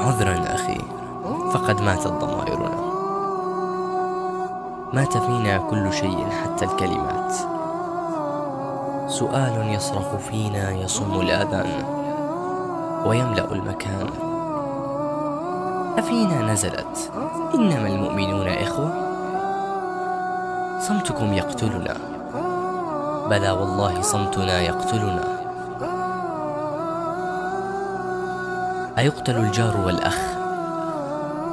عذرا أخي، فقد ماتت ضمائرنا. مات فينا كل شيء حتى الكلمات. سؤال يصرخ فينا يصم الآذان ويملأ المكان. أفينا نزلت إنما المؤمنون إخوة؟ صمتكم يقتلنا، بلى والله صمتنا يقتلنا. أيقتل الجار والأخ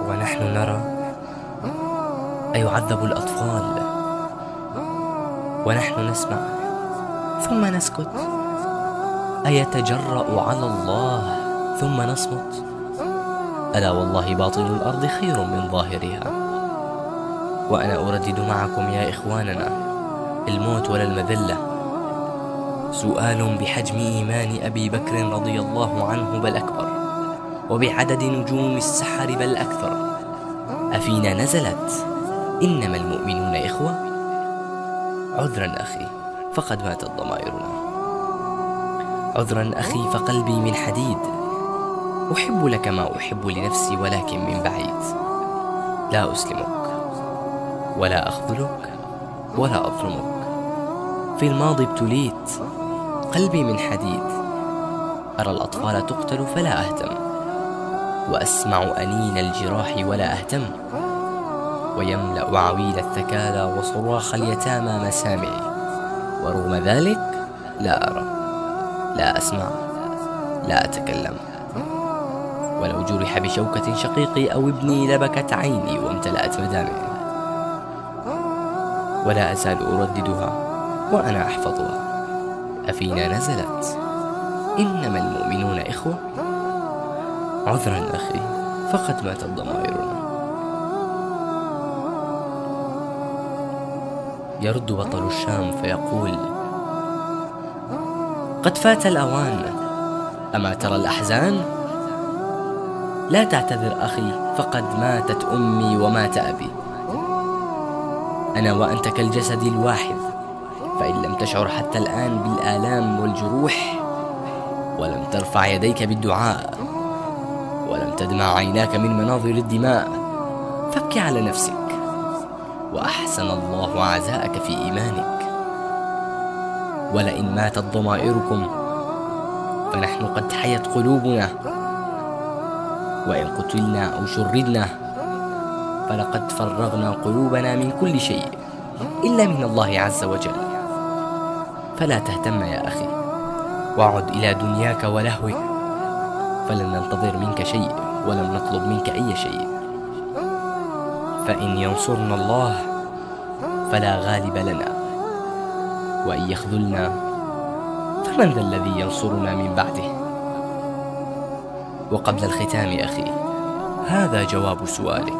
ونحن نرى؟ أيعذب الأطفال ونحن نسمع ثم نسكت؟ أيتجرأ على الله ثم نصمت؟ ألا والله باطن الأرض خير من ظاهرها. وأنا أردد معكم يا إخواننا: الموت ولا المذلة. سؤال بحجم إيمان أبي بكر رضي الله عنه بل أكبر، وبعدد نجوم السحر بل أكثر. أفينا نزلت إنما المؤمنون إخوة؟ عذرا أخي، فقد ماتت ضمائرنا. عذرا أخي، فقلبي من حديد. أحب لك ما أحب لنفسي ولكن من بعيد. لا أسلمك ولا أخذلك ولا أظلمك. في الماضي ابتليت، قلبي من حديد. أرى الأطفال تقتل فلا أهتم، وأسمع أنين الجراح ولا أهتم، ويملأ عويل الثكالى وصراخ اليتامى مسامعي، ورغم ذلك لا أرى، لا أسمع، لا أتكلم. ولو جرح بشوكة شقيقي أو ابني لبكت عيني وامتلأت مدامعي، ولا أزال أرددها وأنا أحفظها: أفينا نزلت إنما المؤمنون إخوة؟ عذرا أخي، فقد ماتت ضمائرنا. يرد بطل الشام فيقول: قد فات الأوان، أما ترى الأحزان؟ لا تعتذر أخي، فقد ماتت أمي ومات أبي. أنا وأنت كالجسد الواحد، فإن لم تشعر حتى الآن بالآلام والجروح، ولم ترفع يديك بالدعاء، ولم تدمع عيناك من مناظر الدماء، فابكي على نفسك، وأحسن الله عزاءك في إيمانك. ولئن ماتت ضمائركم فنحن قد حيت قلوبنا، وإن قتلنا أو شردنا فلقد فرغنا قلوبنا من كل شيء إلا من الله عز وجل. فلا تهتم يا أخي، وعد إلى دنياك ولهوك، فلن ننتظر منك شيء ولم نطلب منك أي شيء. فإن ينصرنا الله فلا غالب لنا، وإن يخذلنا فمن ذا الذي ينصرنا من بعده؟ وقبل الختام أخي، هذا جواب سؤالك: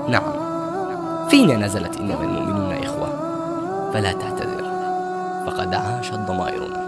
نعم، فينا نزلت إنما المؤمنون إخوة، فلا تعتذر، فقد عاشت ضمائرنا.